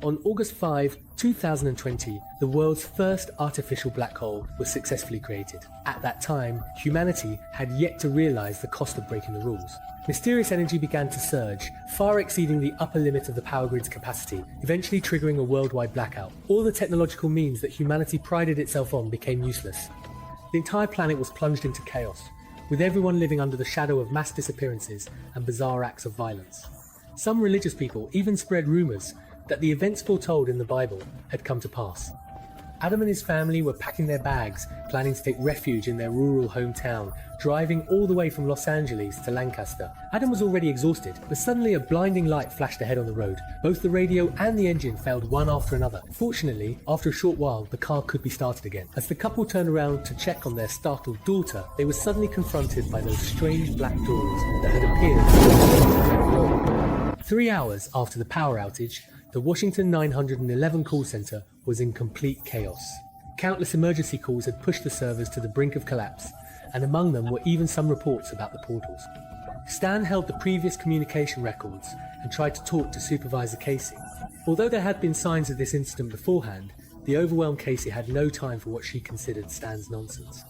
On August 2020, the world's first artificial black hole was successfully created. At that time, humanity had yet to realize the cost of breaking the rules. Mysterious energy began to surge, far exceeding the upper limit of the power grid's capacity, eventually triggering a worldwide blackout. All the technological means that humanity prided itself on became useless. The entire planet was plunged into chaos, with everyone living under the shadow of mass disappearances and bizarre acts of violence. Some religious people even spread rumors that the events foretold in the Bible had come to pass. Adam and his family were packing their bags, planning to take refuge in their rural hometown, driving all the way from Los Angeles to Lancaster. Adam was already exhausted, but suddenly a blinding light flashed ahead on the road. Both the radio and the engine failed one after another. Fortunately, after a short while, the car could be started again. As the couple turned around to check on their startled daughter, they were suddenly confronted by those strange black doors that had appeared. 3 hours after the power outage, the Washington 911 call center was in complete chaos. Countless emergency calls had pushed the servers to the brink of collapse, and among them were even some reports about the portals. Stan held the previous communication records and tried to talk to Supervisor Casey. Although there had been signs of this incident beforehand, the overwhelmed Casey had no time for what she considered Stan's nonsense.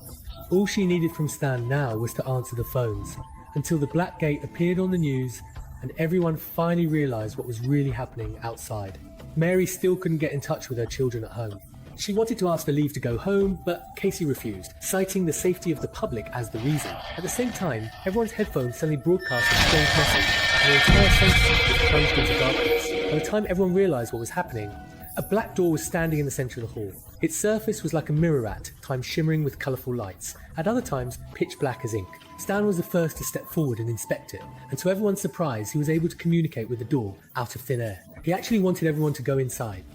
All she needed from Stan now was to answer the phones, until the Black Gate appeared on the news and everyone finally realized what was really happening outside. Mary still couldn't get in touch with her children at home. She wanted to ask for leave to go home, but Casey refused, citing the safety of the public as the reason. At the same time, everyone's headphones suddenly broadcast a strange message, and the entire center was plunged into darkness. By the time everyone realized what was happening, a black door was standing in the center of the hall. Its surface was like a mirror at times shimmering with colorful lights, at other times pitch black as ink. Stan was the first to step forward and inspect it, and to everyone's surprise, he was able to communicate with the door out of thin air. He actually wanted everyone to go inside.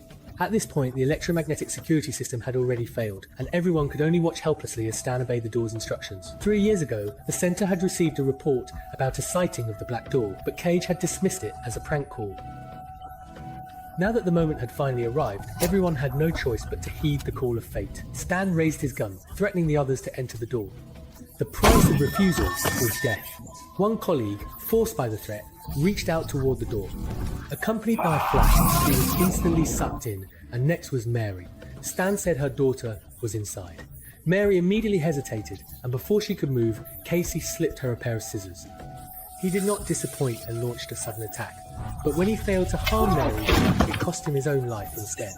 At this point, the electromagnetic security system had already failed, and everyone could only watch helplessly as Stan obeyed the door's instructions. 3 years ago, the center had received a report about a sighting of the Black Door, but Cage had dismissed it as a prank call. Now that the moment had finally arrived, everyone had no choice but to heed the call of fate. Stan raised his gun, threatening the others to enter the door. The price of refusal was death. One colleague, forced by the threat, reached out toward the door. Accompanied by a flash, she was instantly sucked in, and next was Mary. Stan said her daughter was inside. Mary immediately hesitated, and before she could move, Casey slipped her a pair of scissors. He did not disappoint and launched a sudden attack, but when he failed to harm Mary, it cost him his own life instead.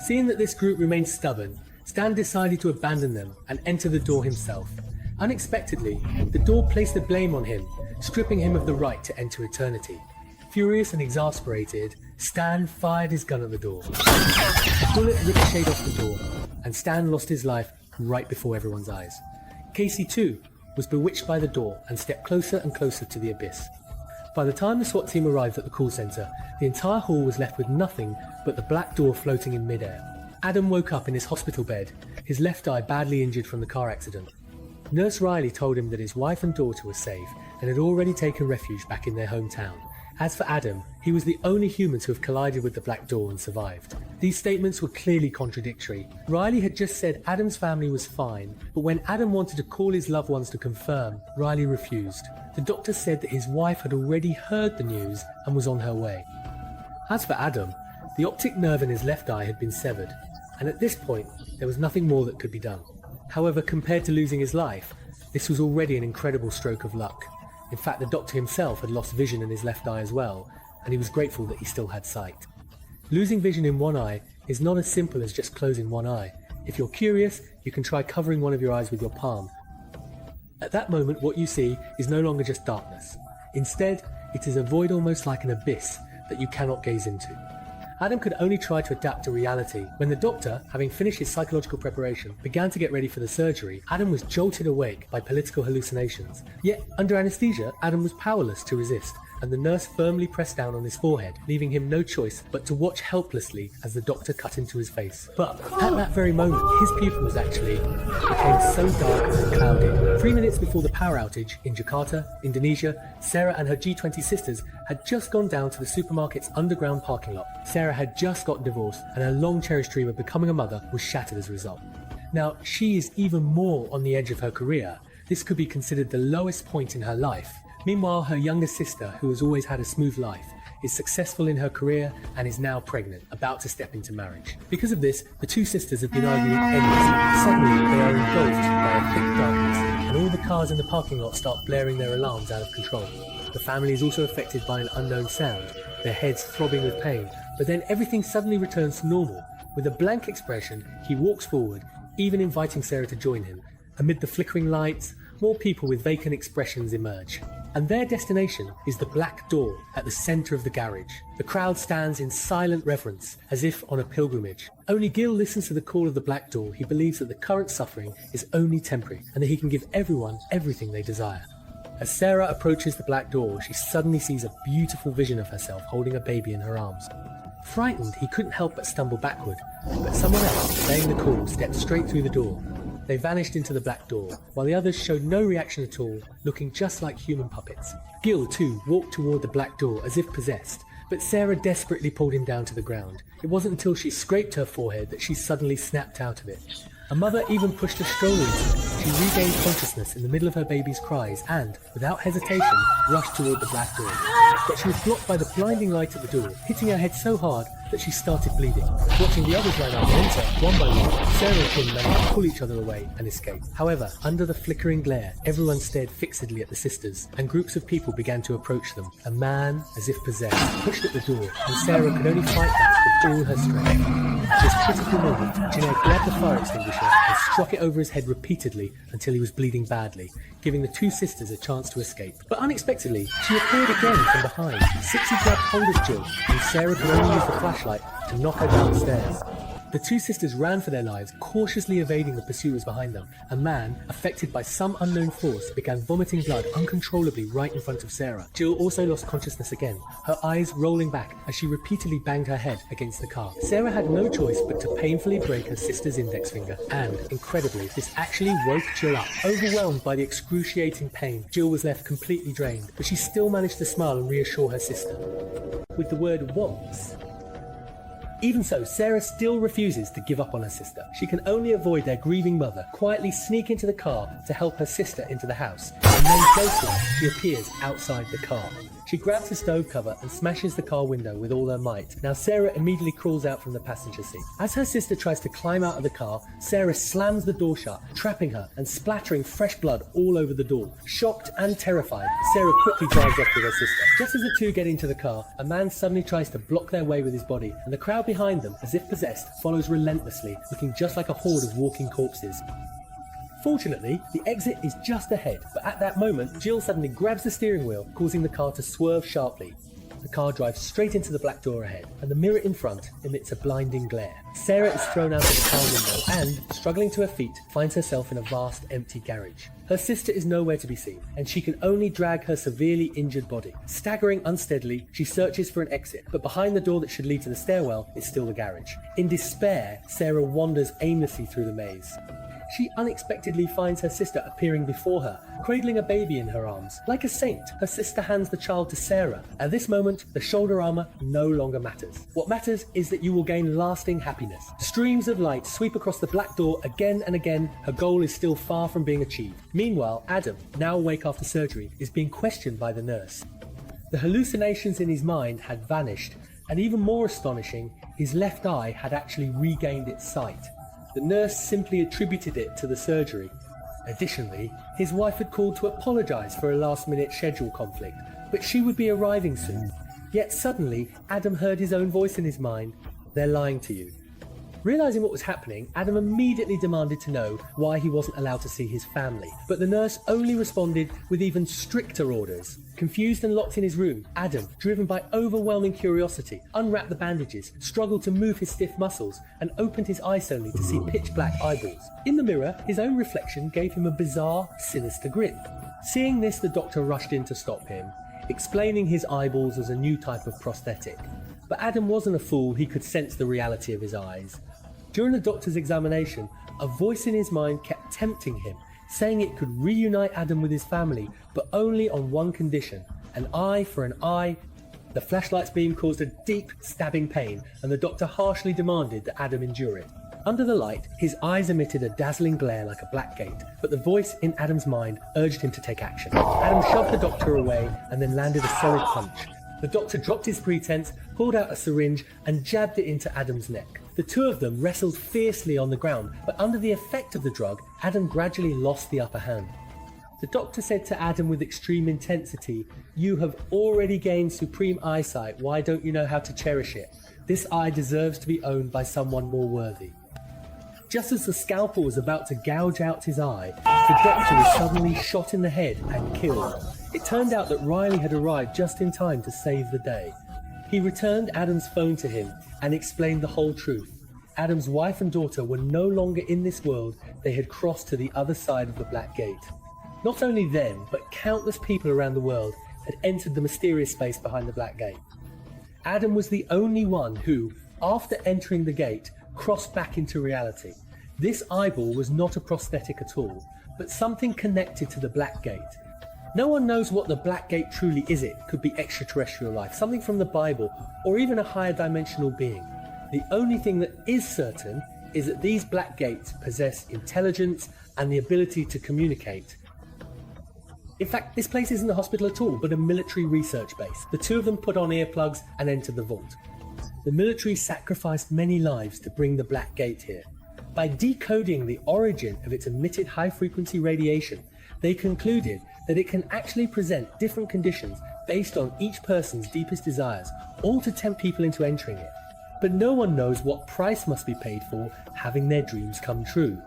Seeing that this group remained stubborn, Stan decided to abandon them and enter the door himself. Unexpectedly, the door placed the blame on him, stripping him of the right to enter eternity. Furious and exasperated, Stan fired his gun at the door. A bullet ricocheted off the door, and Stan lost his life right before everyone's eyes. Casey, too, was bewitched by the door and stepped closer and closer to the abyss. By the time the SWAT team arrived at the call center, the entire hall was left with nothing but the black door floating in midair. Adam woke up in his hospital bed, his left eye badly injured from the car accident. Nurse Riley told him that his wife and daughter were safe and had already taken refuge back in their hometown. As for Adam, he was the only human to have collided with the Black Door and survived. These statements were clearly contradictory. Riley had just said Adam's family was fine, but when Adam wanted to call his loved ones to confirm, Riley refused. The doctor said that his wife had already heard the news and was on her way. As for Adam, the optic nerve in his left eye had been severed, and at this point, there was nothing more that could be done. However, compared to losing his life, this was already an incredible stroke of luck. In fact, the doctor himself had lost vision in his left eye as well, and he was grateful that he still had sight. Losing vision in one eye is not as simple as just closing one eye. If you're curious, you can try covering one of your eyes with your palm. At that moment, what you see is no longer just darkness. Instead, it is a void almost like an abyss that you cannot gaze into. Adam could only try to adapt to reality. When the doctor, having finished his psychological preparation, began to get ready for the surgery, Adam was jolted awake by political hallucinations. Yet, under anesthesia, Adam was powerless to resist, and the nurse firmly pressed down on his forehead, leaving him no choice but to watch helplessly as the doctor cut into his face. But at that very moment, his pupils actually became so dark and cloudy. 3 minutes before the power outage in Jakarta, Indonesia, Sarah and her G20 sisters had just gone down to the supermarket's underground parking lot. Sarah had just got divorced, and her long-cherished dream of becoming a mother was shattered as a result. Now, she is even more on the edge of her career. This could be considered the lowest point in her life. Meanwhile, her younger sister, who has always had a smooth life, is successful in her career and is now pregnant, about to step into marriage. Because of this, the two sisters have been arguing endlessly. Suddenly, they are engulfed by a thick darkness, and all the cars in the parking lot start blaring their alarms out of control. The family is also affected by an unknown sound, their heads throbbing with pain, but then everything suddenly returns to normal. With a blank expression, he walks forward, even inviting Sarah to join him. Amid the flickering lights, more people with vacant expressions emerge. And their destination is the black door at the centre of the garage. The crowd stands in silent reverence, as if on a pilgrimage. Only Gil listens to the call of the black door. He believes that the current suffering is only temporary, and that he can give everyone everything they desire. As Sarah approaches the black door, she suddenly sees a beautiful vision of herself holding a baby in her arms. Frightened, he couldn't help but stumble backward, but someone else, obeying the call, stepped straight through the door. They vanished into the black door, while the others showed no reaction at all, looking just like human puppets. Gil, too, walked toward the black door as if possessed, but Sarah desperately pulled him down to the ground. It wasn't until she scraped her forehead that she suddenly snapped out of it. A mother even pushed a stroller into it. She regained consciousness in the middle of her baby's cries and, without hesitation, rushed toward the black door. But she was blocked by the blinding light at the door, hitting her head so hard that she started bleeding. Watching the others line up and enter, one by one, Sarah and Kim managed to pull each other away and escape. However, under the flickering glare, everyone stared fixedly at the sisters, and groups of people began to approach them. A man, as if possessed, pushed at the door, and Sarah could only fight back with all her strength. At this critical moment, Junaid grabbed the fire extinguisher and struck it over his head repeatedly until he was bleeding badly, giving the two sisters a chance to escape. But unexpectedly, she appeared again from behind. Sixie grabbed hold of Jill, and Sarah could only use the flashlight to knock her down the stairs. The two sisters ran for their lives, cautiously evading the pursuers behind them. A man, affected by some unknown force, began vomiting blood uncontrollably right in front of Sarah. Jill also lost consciousness again, her eyes rolling back as she repeatedly banged her head against the car. Sarah had no choice but to painfully break her sister's index finger, and, incredibly, this actually woke Jill up. Overwhelmed by the excruciating pain, Jill was left completely drained, but she still managed to smile and reassure her sister with the word once. Even so, Sarah still refuses to give up on her sister. She can only avoid their grieving mother, quietly sneak into the car to help her sister into the house, and then closely she appears outside the car. She grabs the stove cover and smashes the car window with all her might. Now Sarah immediately crawls out from the passenger seat. As her sister tries to climb out of the car, Sarah slams the door shut, trapping her and splattering fresh blood all over the door. Shocked and terrified, Sarah quickly drives off with her sister. Just as the two get into the car, a man suddenly tries to block their way with his body, and the crowd behind them, as if possessed, follows relentlessly, looking just like a horde of walking corpses. Fortunately, the exit is just ahead, but at that moment, Jill suddenly grabs the steering wheel, causing the car to swerve sharply. The car drives straight into the black door ahead, and the mirror in front emits a blinding glare. Sarah is thrown out of the car window and, struggling to her feet, finds herself in a vast empty garage. Her sister is nowhere to be seen, and she can only drag her severely injured body. Staggering unsteadily, she searches for an exit, but behind the door that should lead to the stairwell is still the garage. In despair, Sarah wanders aimlessly through the maze. She unexpectedly finds her sister appearing before her, cradling a baby in her arms. Like a saint, her sister hands the child to Sarah. At this moment, the shoulder armor no longer matters. What matters is that you will gain lasting happiness. Streams of light sweep across the black door again and again. Her goal is still far from being achieved. Meanwhile, Adam, now awake after surgery, is being questioned by the nurse. The hallucinations in his mind had vanished, and even more astonishing, his left eye had actually regained its sight. The nurse simply attributed it to the surgery. Additionally, his wife had called to apologise for a last-minute schedule conflict, but she would be arriving soon. Yet suddenly, Adam heard his own voice in his mind. "They're lying to you." Realising what was happening, Adam immediately demanded to know why he wasn't allowed to see his family, but the nurse only responded with even stricter orders. Confused and locked in his room, Adam, driven by overwhelming curiosity, unwrapped the bandages, struggled to move his stiff muscles, and opened his eyes slowly to see pitch-black eyeballs. In the mirror, his own reflection gave him a bizarre, sinister grin. Seeing this, the doctor rushed in to stop him, explaining his eyeballs as a new type of prosthetic. But Adam wasn't a fool, he could sense the reality of his eyes. During the doctor's examination, a voice in his mind kept tempting him, saying it could reunite Adam with his family, but only on one condition: an eye for an eye. The flashlight's beam caused a deep, stabbing pain, and the doctor harshly demanded that Adam endure it. Under the light, his eyes emitted a dazzling glare like a black gate, but the voice in Adam's mind urged him to take action. Adam shoved the doctor away and then landed a solid punch. The doctor dropped his pretense, pulled out a syringe and jabbed it into Adam's neck. The two of them wrestled fiercely on the ground, but under the effect of the drug, Adam gradually lost the upper hand. The doctor said to Adam with extreme intensity, "You have already gained supreme eyesight, why don't you know how to cherish it? This eye deserves to be owned by someone more worthy." Just as the scalpel was about to gouge out his eye, the doctor was suddenly shot in the head and killed. It turned out that Riley had arrived just in time to save the day. He returned Adam's phone to him and explained the whole truth. Adam's wife and daughter were no longer in this world, they had crossed to the other side of the Black Gate. Not only them, but countless people around the world had entered the mysterious space behind the Black Gate. Adam was the only one who, after entering the gate, crossed back into reality. This eyeball was not a prosthetic at all, but something connected to the Black Gate. No one knows what the Black Gate truly is. It could be extraterrestrial life, something from the Bible, or even a higher dimensional being. The only thing that is certain is that these Black Gates possess intelligence and the ability to communicate. In fact, this place isn't a hospital at all, but a military research base. The two of them put on earplugs and entered the vault. The military sacrificed many lives to bring the Black Gate here. By decoding the origin of its emitted high-frequency radiation, they concluded that it can actually present different conditions based on each person's deepest desires, all to tempt people into entering it. But no one knows what price must be paid for having their dreams come true.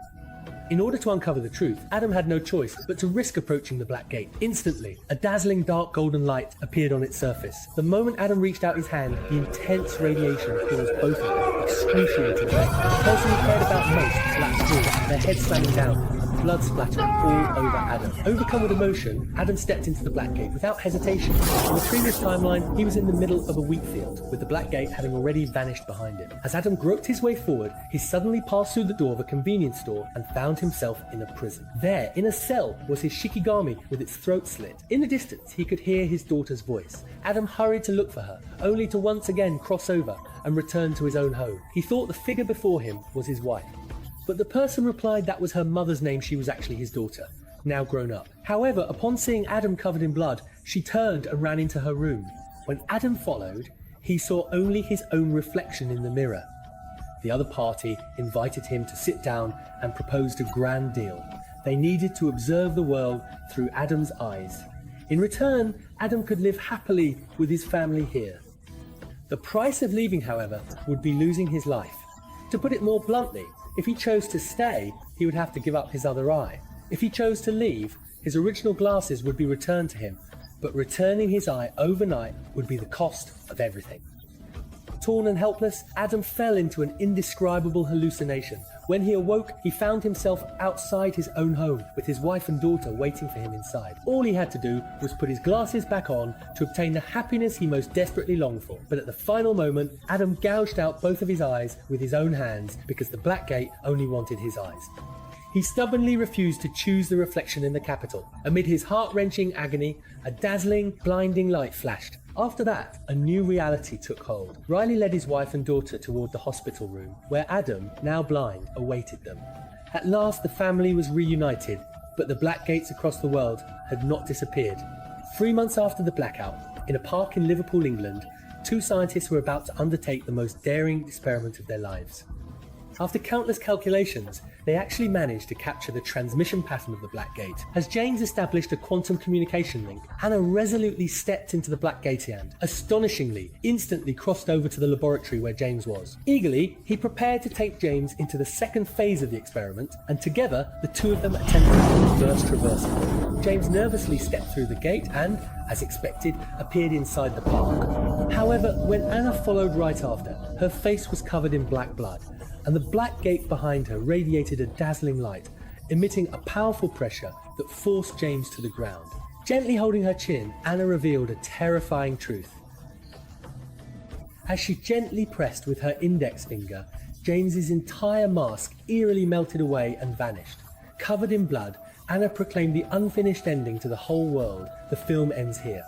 In order to uncover the truth, Adam had no choice but to risk approaching the Black Gate. Instantly, a dazzling dark golden light appeared on its surface. The moment Adam reached out his hand, the intense radiation caused both of them excruciating pain. The person he cared about most collapsed through, their heads slamming down, and blood splattering all over Adam. Overcome with emotion, Adam stepped into the Black Gate without hesitation. In the previous timeline, he was in the middle of a wheat field, with the Black Gate having already vanished behind him. As Adam groped his way forward, he suddenly passed through the door of a convenience store and found himself in a prison. There, in a cell, was his Shikigami with its throat slit. In the distance, he could hear his daughter's voice. Adam hurried to look for her, only to once again cross over and return to his own home. He thought the figure before him was his wife, but the person replied that was her mother's name. She was actually his daughter, now grown up. However, upon seeing Adam covered in blood, she turned and ran into her room. When Adam followed, he saw only his own reflection in the mirror. The other party invited him to sit down and proposed a grand deal. They needed to observe the world through Adam's eyes. In return, Adam could live happily with his family here. The price of leaving, however, would be losing his life. To put it more bluntly, if he chose to stay, he would have to give up his other eye. If he chose to leave, his original glasses would be returned to him, but returning his eye overnight would be the cost of everything. Torn and helpless, Adam fell into an indescribable hallucination. When he awoke, he found himself outside his own home, with his wife and daughter waiting for him inside. All he had to do was put his glasses back on to obtain the happiness he most desperately longed for. But at the final moment, Adam gouged out both of his eyes with his own hands because the Black Gate only wanted his eyes. He stubbornly refused to choose the reflection in the Capitol. Amid his heart-wrenching agony, a dazzling, blinding light flashed. After that, a new reality took hold. Riley led his wife and daughter toward the hospital room, where Adam, now blind, awaited them. At last, the family was reunited, but the Black Gates across the world had not disappeared. 3 months after the blackout, in a park in Liverpool, England, two scientists were about to undertake the most daring experiment of their lives. After countless calculations, they actually managed to capture the transmission pattern of the Black Gate. As James established a quantum communication link, Anna resolutely stepped into the Black Gate and, astonishingly, instantly crossed over to the laboratory where James was. Eagerly, he prepared to take James into the second phase of the experiment, and together, the two of them attempted the reverse traversal. James nervously stepped through the gate and, as expected, appeared inside the park. However, when Anna followed right after, her face was covered in black blood, and the Black Gate behind her radiated a dazzling light, emitting a powerful pressure that forced James to the ground. Gently holding her chin, Anna revealed a terrifying truth. As she gently pressed with her index finger, James's entire mask eerily melted away and vanished. Covered in blood, Anna proclaimed the unfinished ending to the whole world. The film ends here.